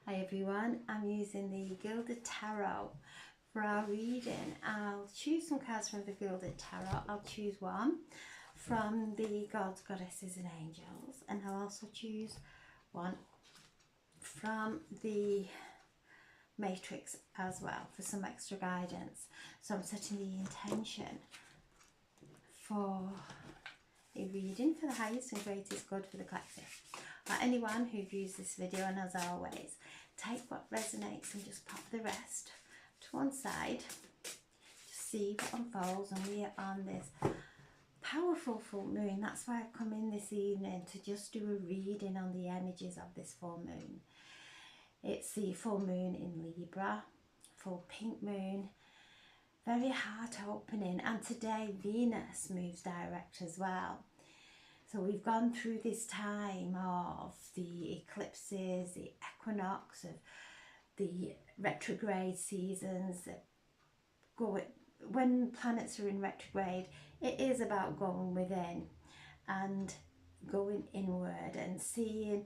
Hi everyone, I'm using the Gilded Tarot for our reading. I'll choose some cards from the Gilded Tarot. I'll choose one from the Gods, Goddesses and Angels, and I'll also choose one from the Matrix as well for some extra guidance. So I'm setting the intention for a reading for the highest and greatest good for the collective. Anyone who views this video, and as always, take what resonates and just pop the rest to one side. Just see what unfolds, and we are on this powerful full moon. That's why I've come in this evening to just do a reading on the energies of this full moon. It's the full moon in Libra, full pink moon, very heart opening, and today Venus moves direct as well. So we've gone through this time of the eclipses, the equinox, of the retrograde seasons. When planets are in retrograde, it is about going within and going inward and seeing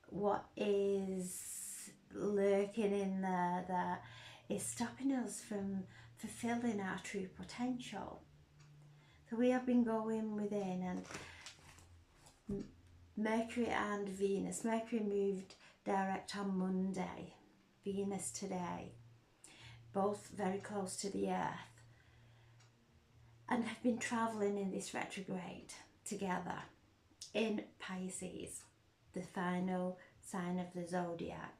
what is lurking in there that is stopping us from fulfilling our true potential. So we have been going within, and Mercury and Venus. Mercury moved direct on Monday, Venus today, both very close to the Earth, and have been travelling in this retrograde together in Pisces, the final sign of the zodiac.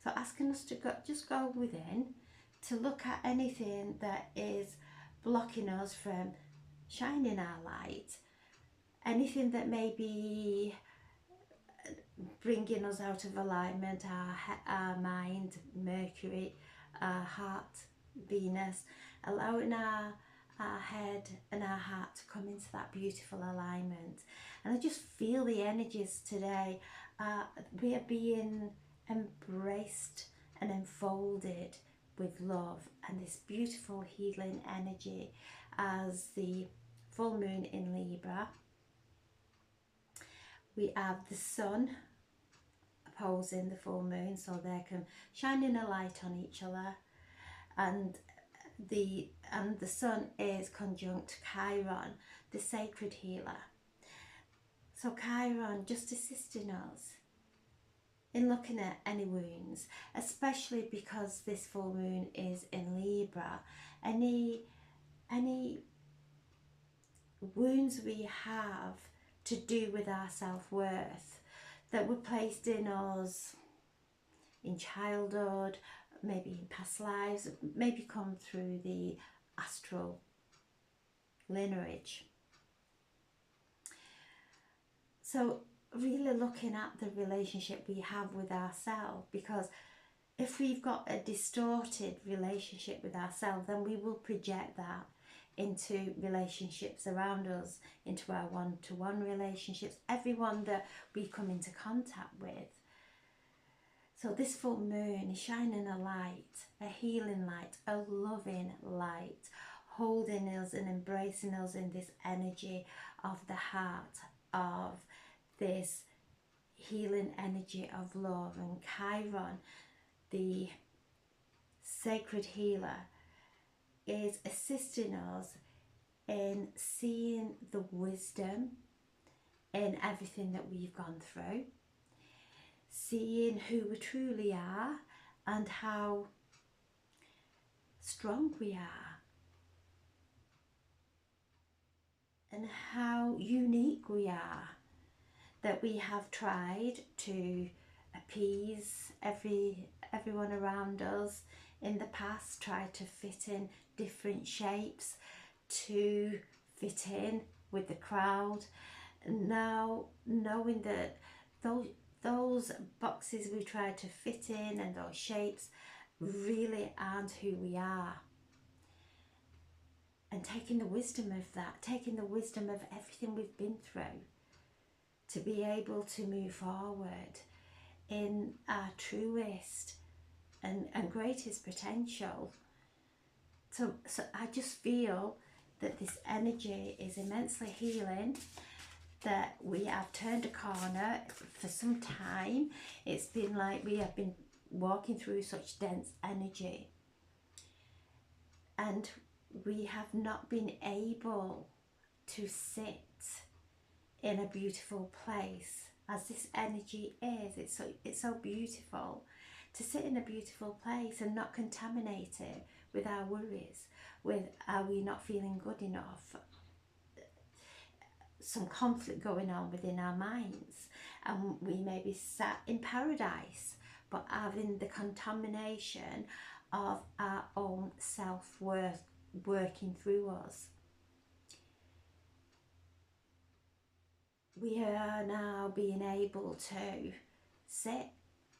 So asking us to just go within, to look at anything that is blocking us from shining our light, anything that may be bringing us out of alignment, our mind, Mercury, our heart, Venus, allowing our head and our heart to come into that beautiful alignment. And I just feel the energies today. We are being embraced and enfolded with love and this beautiful healing energy as the full moon in Libra. We have the sun opposing the full moon, so they're shining a light on each other, and the sun is conjunct Chiron, the sacred healer. So Chiron just assisting us in looking at any wounds, especially because this full moon is in Libra. Any wounds we have to do with our self-worth that were placed in us in childhood, maybe in past lives, maybe come through the astral lineage. So really looking at the relationship we have with ourselves, because if we've got a distorted relationship with ourselves, then we will project that into relationships around us, into our one-to-one relationships, everyone that we come into contact with. So this full moon is shining a light, a healing light, a loving light, holding us and embracing us in this energy of the heart, of this healing energy of love. And Chiron, the sacred healer, is assisting us in seeing the wisdom in everything that we've gone through, seeing who we truly are and how strong we are and how unique we are, that we have tried to appease everyone around us in the past, tried to fit in different shapes to fit in with the crowd. Now knowing that those boxes we tried to fit in and those shapes really aren't who we are, and taking the wisdom of that, taking the wisdom of everything we've been through to be able to move forward in our truest and greatest potential. So I just feel that this energy is immensely healing, that we have turned a corner for some time. It's been like we have been walking through such dense energy, and we have not been able to sit in a beautiful place as this energy is. It's so beautiful to sit in a beautiful place and not contaminate it with our worries, with are we not feeling good enough, some conflict going on within our minds, and we may be sat in paradise but having the contamination of our own self-worth working through us. We are now being able to sit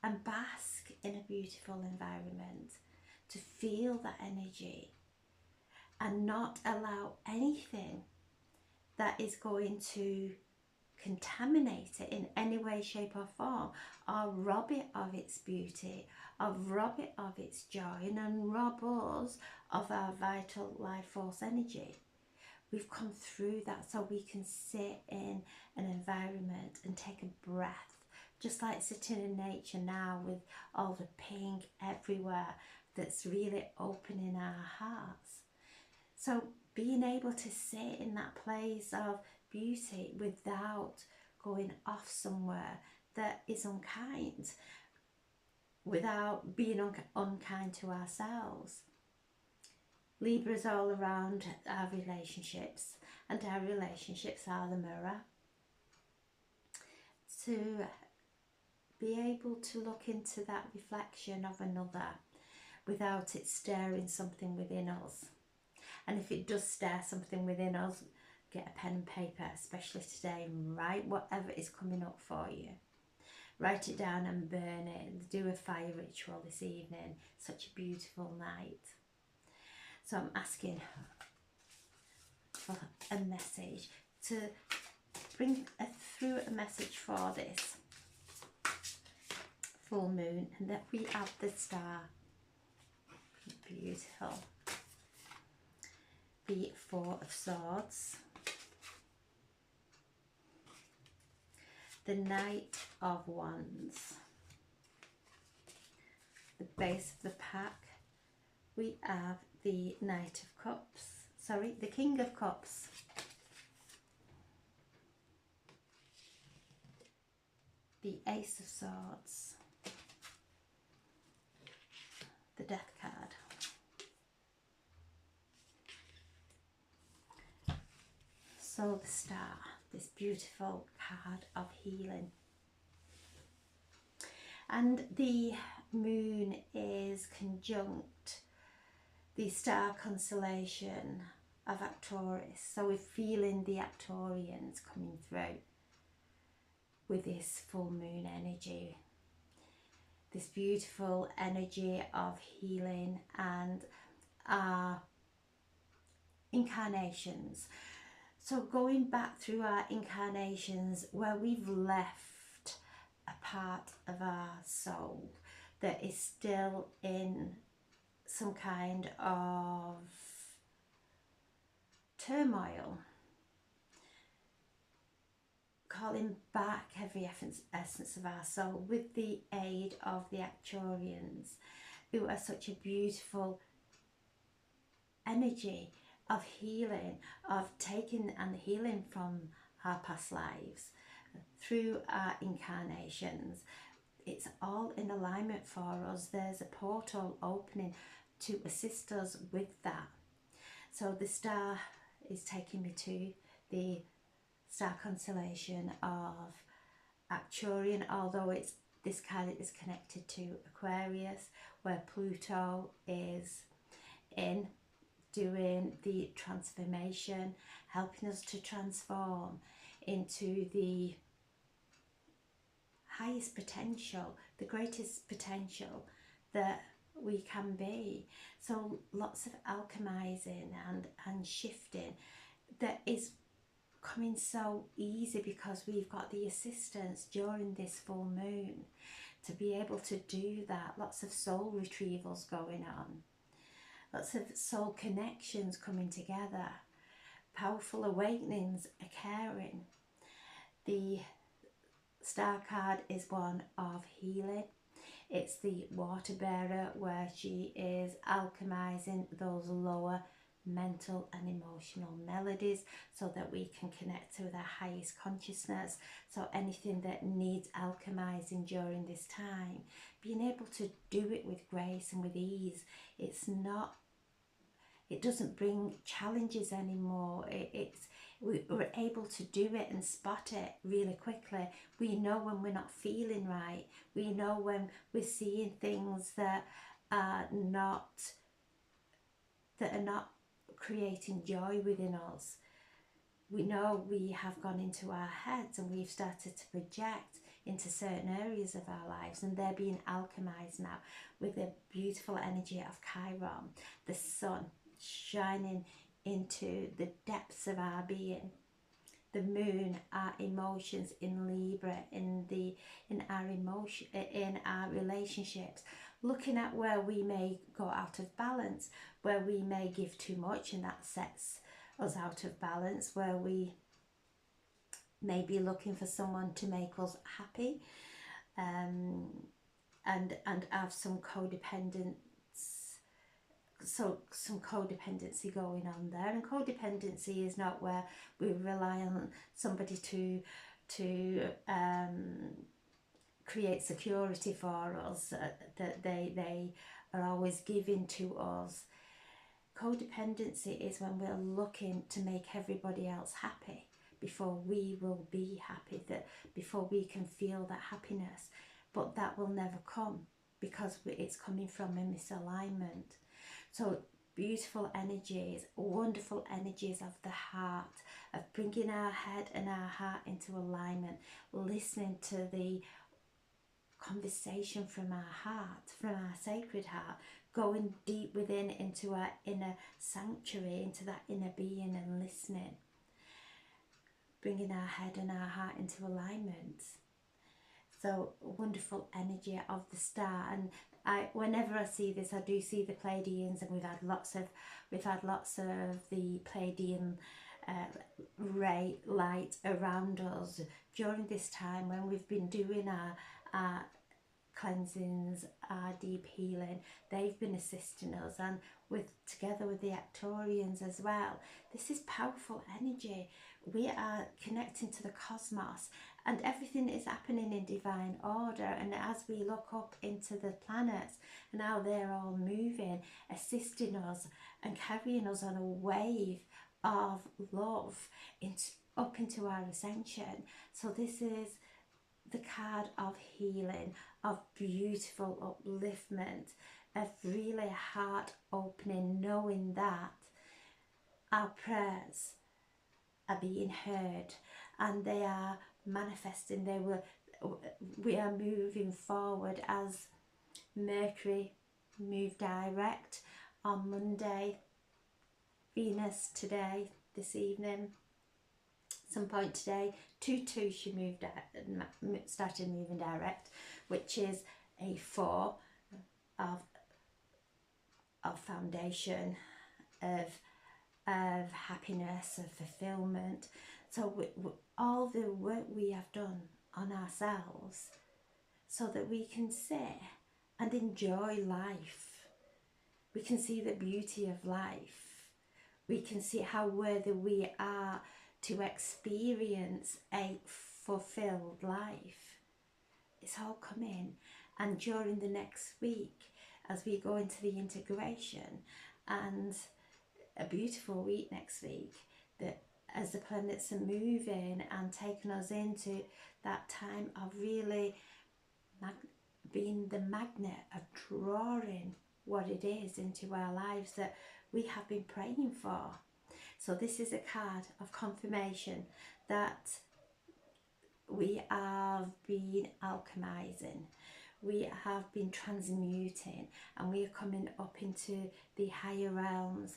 and bask in a beautiful environment, to feel that energy and not allow anything that is going to contaminate it in any way, shape or form, or rob it of its beauty, or rob it of its joy, and rob us of our vital life force energy. We've come through that so we can sit in an environment and take a breath, just like sitting in nature now with all the pink everywhere, that's really opening our hearts. So being able to sit in that place of beauty without going off somewhere that is unkind, without being unkind to ourselves. Libra is all around our relationships, and our relationships are the mirror. To be able to look into that reflection of another without it stirring something within us. And if it does stir something within us, get a pen and paper, especially today, and write whatever is coming up for you. Write it down and burn it. Do a fire ritual this evening. Such a beautiful night. So I'm asking for a message to bring through a message for this full moon, and that we have the star. Beautiful. The Four of Swords, the Knight of Wands, the base of the pack, we have the Knight of Cups, the King of Cups, the Ace of Swords, the Death card. So the Star, this beautiful card of healing. And the moon is conjunct the star constellation of Arcturus. So we're feeling the Arcturians coming through with this full moon energy. This beautiful energy of healing and our incarnations. So going back through our incarnations where we've left a part of our soul that is still in some kind of turmoil, calling back every essence of our soul with the aid of the Arcturians, who are such a beautiful energy of healing, of taking and healing from our past lives through our incarnations. It's all in alignment for us. There's a portal opening to assist us with that. So the star is taking me to the star constellation of Arcturian, although this card is connected to Aquarius, where Pluto is in doing the transformation, helping us to transform into the highest potential, the greatest potential that we can be. So lots of alchemizing and shifting that is coming so easy because we've got the assistance during this full moon to be able to do that. Lots of soul retrievals going on. Lots of soul connections coming together. Powerful awakenings occurring. The star card is one of healing. It's the water bearer, where she is alchemizing those lower mental and emotional melodies so that we can connect with our highest consciousness. So anything that needs alchemizing during this time, being able to do it with grace and with ease. It doesn't bring challenges anymore. We're able to do it and spot it really quickly. We know when we're not feeling right. We know when we're seeing things that are not creating joy within us. We know we have gone into our heads and we've started to project into certain areas of our lives, and they're being alchemized now with the beautiful energy of Chiron, the sun shining into the depths of our being, the moon, our emotions in Libra, in our relationships, looking at where we may go out of balance, where we may give too much and that sets us out of balance, where we may be looking for someone to make us happy, and have some codependency going on there. And codependency is not where we rely on somebody to create security for us, that they are always giving to us. Codependency is when we're looking to make everybody else happy before we will be happy, that before we can feel that happiness. But that will never come because it's coming from a misalignment. So beautiful energies, wonderful energies of the heart, of bringing our head and our heart into alignment, listening to the conversation from our heart, from our sacred heart, going deep within into our inner sanctuary, into that inner being, and listening, bringing our head and our heart into alignment. So wonderful energy of the star. And whenever I see this, I do see the Pleiadians, and we've had lots of the Pleiadian light around us during this time when we've been doing our cleansings, our deep healing. They've been assisting us, and together with the Arcturians as well. This is powerful energy. We are connecting to the cosmos, and everything is happening in divine order. And as we look up into the planets and how they're all moving, assisting us and carrying us on a wave of love up into our ascension. So this is the card of healing, of beautiful upliftment, of really heart opening, knowing that our prayers are being heard and they are manifesting. We are moving forward as Mercury moved direct on Monday, Venus today, this evening, some point today, 2-2 she started moving direct, which is a 4 of foundation, of happiness, of fulfillment. So all the work we have done on ourselves so that we can sit and enjoy life. We can see the beauty of life. We can see how worthy we are to experience a fulfilled life. It's all coming. And during the next week, as we go into the integration, and a beautiful week next week, that as the planets are moving and taking us into that time of really being the magnet of drawing what it is into our lives that we have been praying for. So this is a card of confirmation that we have been alchemizing, we have been transmuting, and we are coming up into the higher realms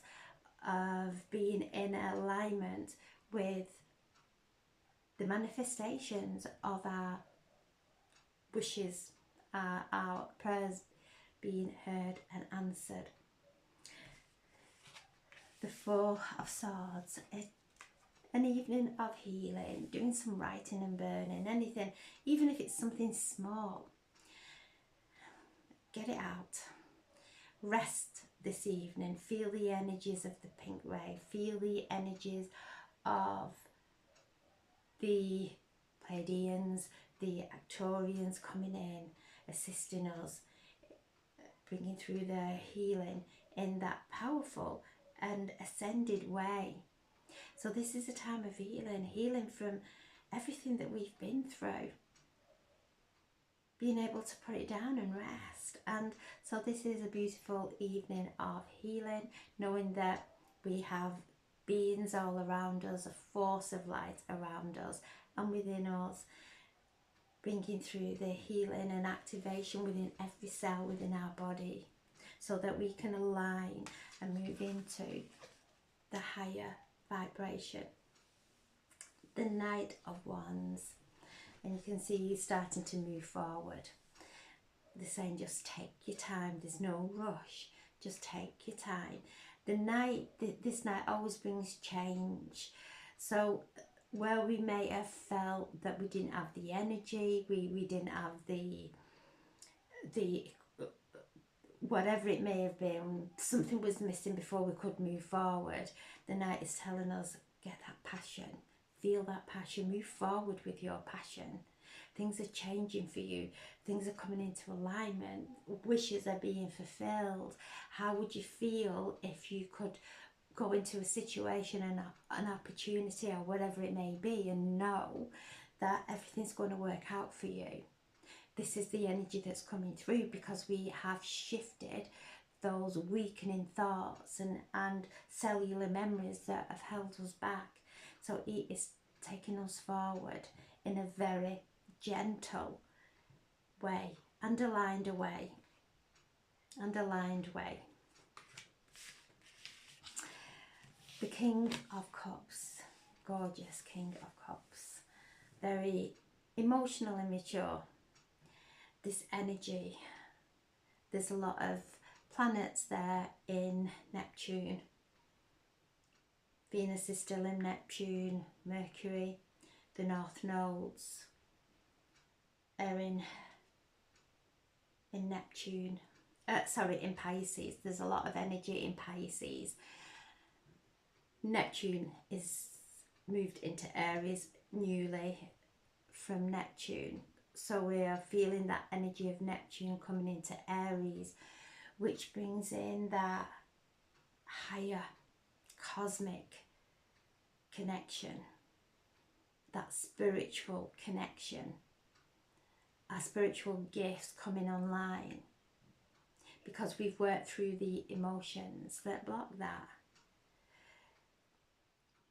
of being in alignment with the manifestations of our wishes, our prayers being heard and answered. The 4 of Swords, an evening of healing, doing some writing and burning, anything, even if it's something small. get it out. Rest this evening. Feel the energies of the pink ray. Feel the energies of the Pleiadians, the Arcturians coming in, assisting us, bringing through their healing in that powerful and ascended way. So this is a time of healing, healing from everything that we've been through, being able to put it down and rest. And so this is a beautiful evening of healing, knowing that we have beings all around us, a force of light around us and within us, bringing through the healing and activation within every cell within our body, so that we can align and move into the higher vibration. The Knight of Wands, and you can see you starting to move forward. They're saying just take your time, there's no rush, just take your time. The night, this night always brings change. So where we may have felt that we didn't have the energy, we didn't have the whatever it may have been, something was missing before we could move forward. The night is telling us, get that passion, feel that passion, move forward with your passion. Things are changing for you, things are coming into alignment, wishes are being fulfilled. How would you feel if you could go into a situation and an opportunity or whatever it may be and know that everything's going to work out for you? This is the energy that's coming through, because we have shifted those weakening thoughts and cellular memories that have held us back. So it is taking us forward in a very gentle way, underlined way. The King of Cups, gorgeous King of Cups, very emotional and mature. This energy, there's a lot of planets there in Neptune. Venus is still in Neptune, Mercury, the North Nodes are in Neptune, in Pisces. There's a lot of energy in Pisces. Neptune is moved into Aries newly from Neptune. So we are feeling that energy of Neptune coming into Aries, which brings in that higher cosmic connection, that spiritual connection, our spiritual gifts coming online, because we've worked through the emotions that block that.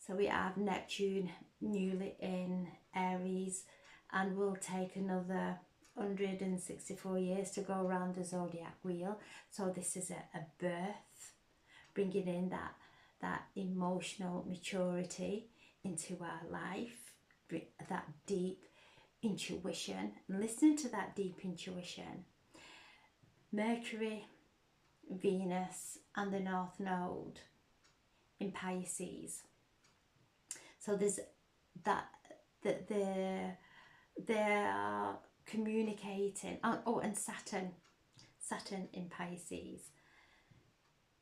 So we have Neptune newly in Aries, and will take another 164 years to go around the zodiac wheel. So this is a birth, bringing in that emotional maturity into our life, that deep intuition, and listening to that deep intuition. Mercury, Venus and the North Node in Pisces. So there's that they are communicating. Oh, and Saturn in Pisces.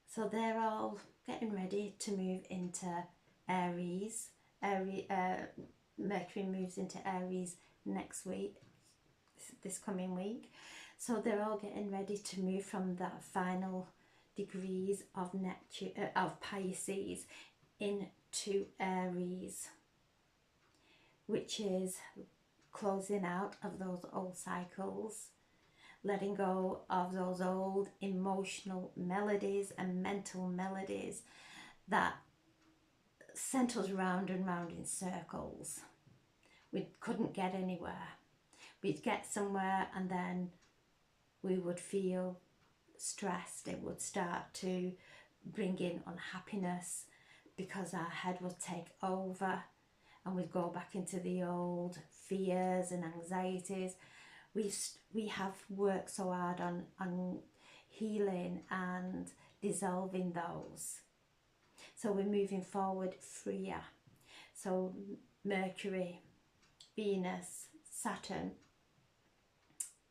So they're all getting ready to move into Aries. Mercury moves into Aries next week, this coming week. So they're all getting ready to move from that final degrees of Neptune, of Pisces, into Aries, which is closing out of those old cycles, letting go of those old emotional melodies and mental melodies that sent us round and round in circles. We couldn't get anywhere. We'd get somewhere and then we would feel stressed. It would start to bring in unhappiness because our head would take over, and we'd go back into the old fears and anxieties. We have worked so hard on healing and dissolving those. So we're moving forward freer. So Mercury, Venus, Saturn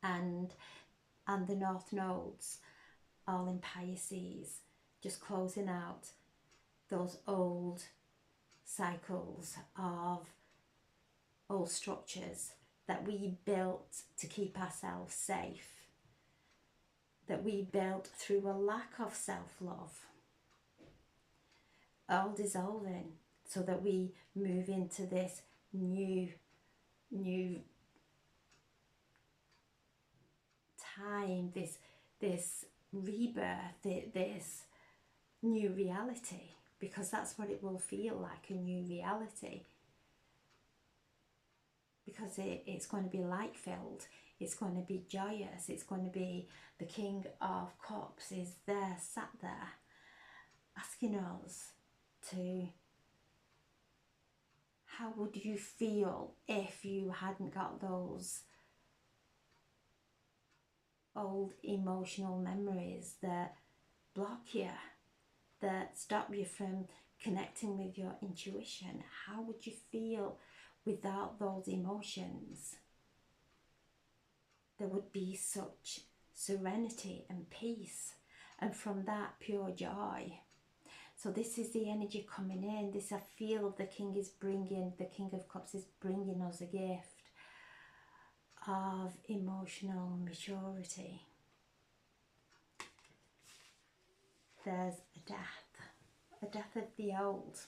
and and the North Nodes, all in Pisces, just closing out those old cycles of old structures that we built to keep ourselves safe, that we built through a lack of self-love, all dissolving, so that we move into this new time, this rebirth, this new reality, because that's what it will feel like, a new reality, because it's going to be light filled, it's going to be joyous, it's going to be the King of Cups is there, sat there, asking us to, how would you feel if you hadn't got those old emotional memories that block you, that stop you from connecting with your intuition? How would you feel without those emotions? There would be such serenity and peace, and from that, pure joy. So this is the energy coming in. This, I feel the King of Cups is bringing us a gift of emotional maturity. There's a death of the old,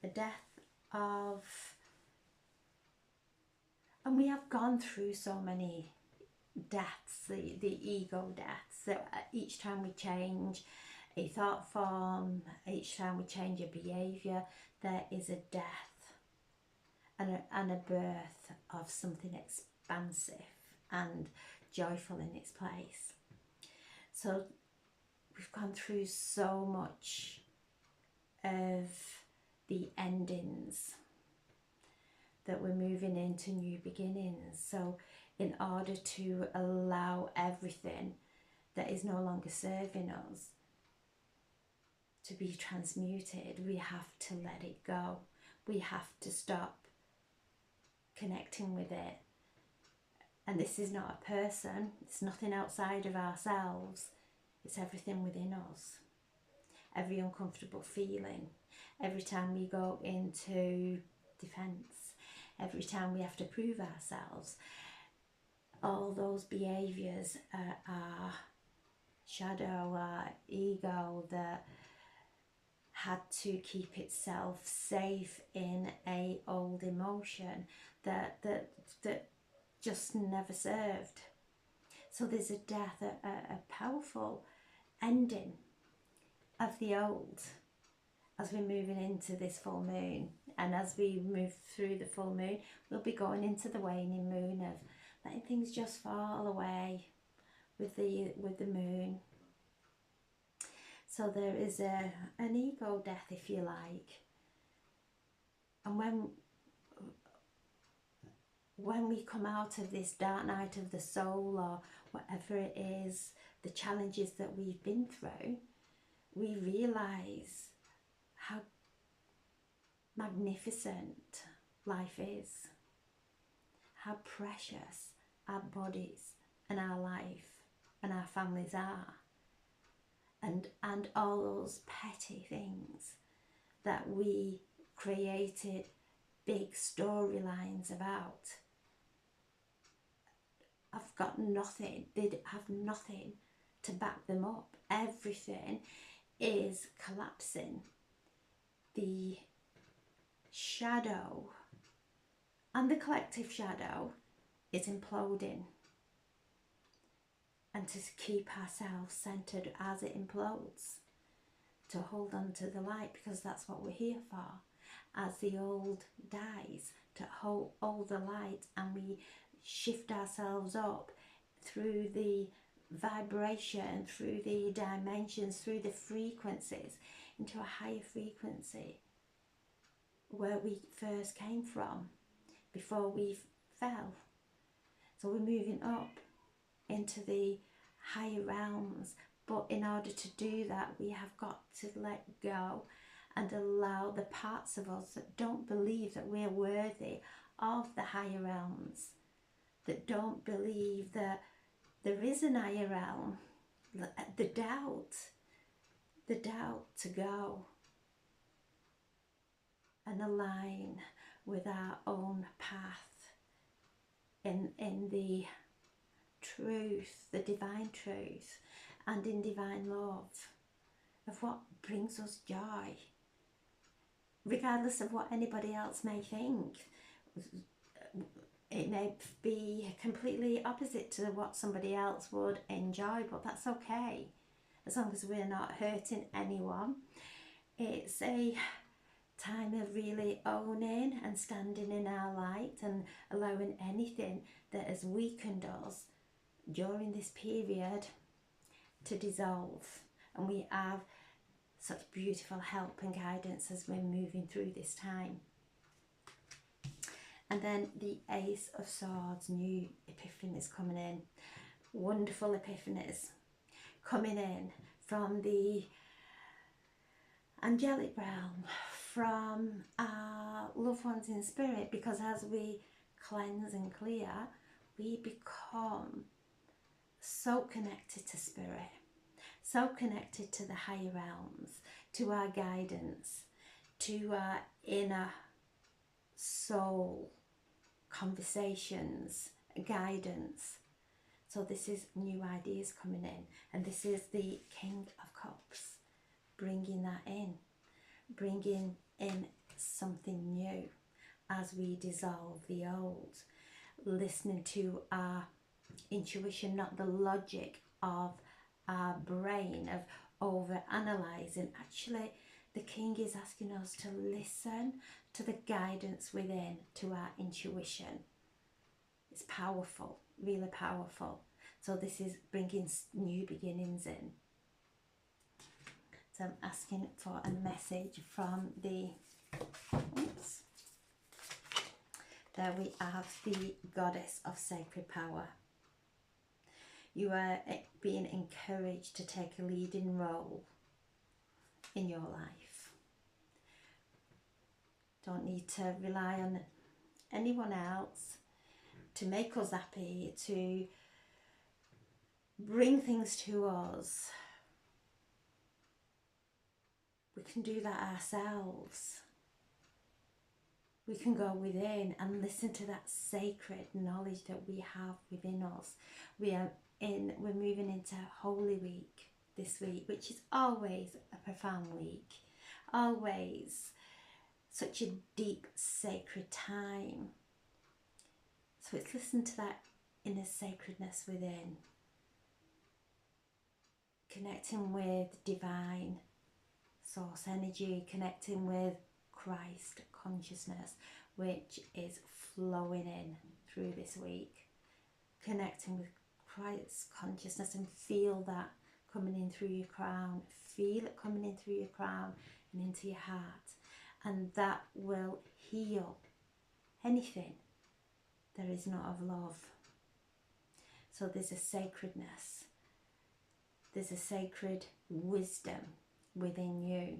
a death of, and we have gone through so many deaths, the ego deaths. So each time we change a thought form, each time we change a behaviour, there is a death and a birth of something expansive and joyful in its place. So we've gone through so much of the endings that we're moving into new beginnings. So in order to allow everything that is no longer serving us to be transmuted, we have to let it go. We have to stop connecting with it. And this is not a person, it's nothing outside of ourselves, it's everything within us. Every uncomfortable feeling, every time we go into defense, every time we have to prove ourselves, all those behaviors are shadow, our ego that had to keep itself safe in a old emotion that just never served. So there's a death, a powerful ending of the old as we're moving into this full moon. And as we move through the full moon, we'll be going into the waning moon of letting things just fall away with the moon. So there is an ego death, if you like. And when we come out of this dark night of the soul, or whatever it is, the challenges that we've been through, we realise how magnificent life is, how precious our bodies and our life and our families are, and all those petty things that we created big storylines about have got nothing, they have nothing to back them up. Everything is collapsing. The shadow and the collective shadow is imploding. And to keep ourselves centered as it implodes, to hold on to the light, because that's what we're here for. As the old dies, to hold the light, and we shift ourselves up through the vibration, through the dimensions, through the frequencies, into a higher frequency where we first came from before we fell. So we're moving up into the higher realms, but in order to do that, we have got to let go and allow the parts of us that don't believe that we're worthy of the higher realms, that don't believe that there is an higher realm. The doubt to go and align with our own path in the truth, the divine truth, and in divine love of what brings us joy, regardless of what anybody else may think. It may be completely opposite to what somebody else would enjoy, but that's okay, as long as we're not hurting anyone. It's a time of really owning and standing in our light and allowing anything that has weakened us during this period to dissolve. And we have such beautiful help and guidance as we're moving through this time. And then the Ace of Swords, new epiphanies coming in. Wonderful epiphanies coming in from the angelic realm, from our loved ones in spirit, because as we cleanse and clear, we become so connected to spirit, so connected to the higher realms, to our guidance, to our inner soul conversations, guidance. So this is new ideas coming in, and this is the King of Cups bringing that in, bringing in something new as we dissolve the old, listening to our intuition, not the logic of our brain, of over analysing. Actually, the King is asking us to listen to the guidance within, to our intuition. It's powerful, really powerful. So this is bringing new beginnings in. So I'm asking for a message from the, oops, there we have the Goddess of Sacred Power. You are being encouraged to take a leading role in your life. Don't need to rely on anyone else to make us happy, to bring things to us. We can do that ourselves. We can go within and listen to that sacred knowledge that we have within us. We're moving into Holy Week this week, which is always a profound week, always such a deep sacred time. So it's listen to that inner sacredness within, connecting with divine source energy, connecting with Christ consciousness, which is flowing in through this week, connecting with Christ consciousness, and feel that coming in through your crown, feel it coming in through your crown and into your heart, and that will heal anything there is not of love. So there's a sacredness, there's a sacred wisdom within you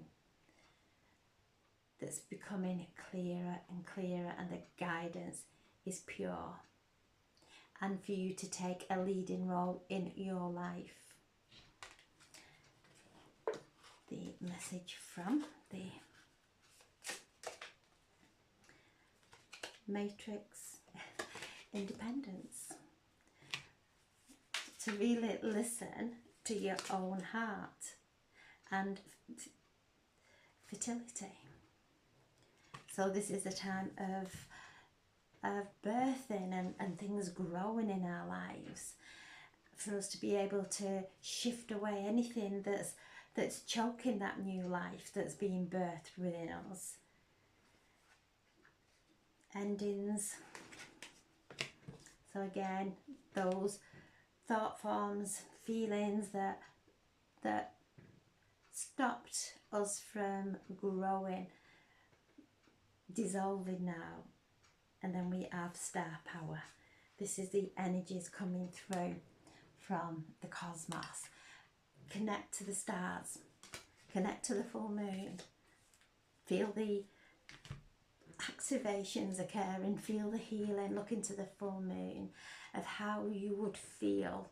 that's becoming clearer and clearer, and the guidance is pure, and for you to take a leading role in your life. The message from the Matrix, independence. To really listen to your own heart and fertility. So this is a time of birthing and things growing in our lives, for us to be able to shift away anything that's choking that new life that's being birthed within us. Endings. So again, those thought forms, feelings that stopped us from growing, dissolving now. And then we have star power. This is the energies coming through from the cosmos. Connect to the stars, connect to the full moon, feel the activations occurring, feel the healing, look into the full moon of how you would feel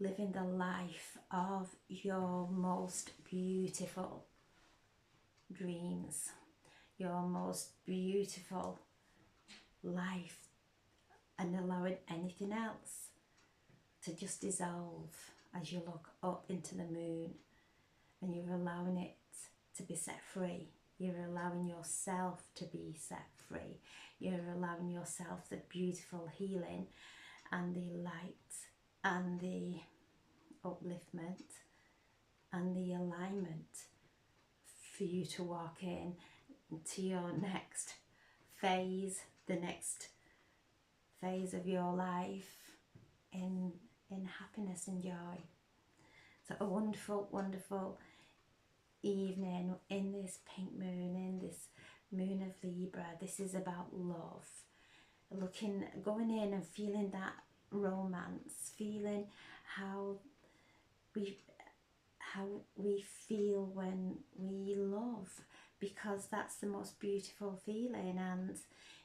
living the life of your most beautiful dreams, your most beautiful life, and allowing anything else to just dissolve as you look up into the moon, and you're allowing it to be set free. You're allowing yourself to be set free. You're allowing yourself the beautiful healing and the light and the upliftment and the alignment for you to walk in to your next phase, the next phase of your life in happiness and joy. So a wonderful, wonderful evening in this pink moon, in this moon of Libra. This is about love. Going in and feeling that romance, feeling how we feel when we love, because that's the most beautiful feeling, and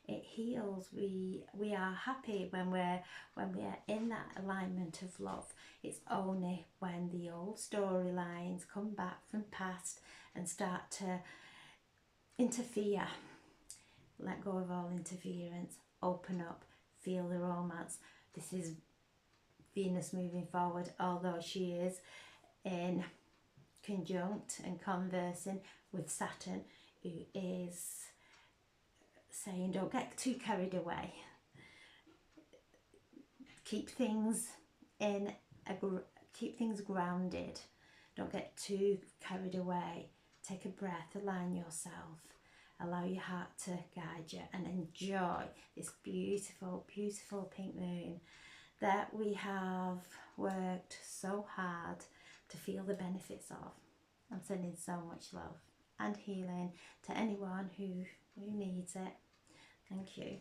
it heals. We are happy when we're in that alignment of love. It's only when the old storylines come back from past and start to interfere. Let go of all interference, open up, feel the romance. This is Venus moving forward, although she is in conjunct and conversing with Saturn, who is saying don't get too carried away. Keep things keep things grounded. Don't get too carried away. Take a breath, align yourself, allow your heart to guide you, and enjoy this beautiful, beautiful pink moon that we have worked so hard to feel the benefits of. I'm sending so much love and healing to anyone who needs it. Thank you.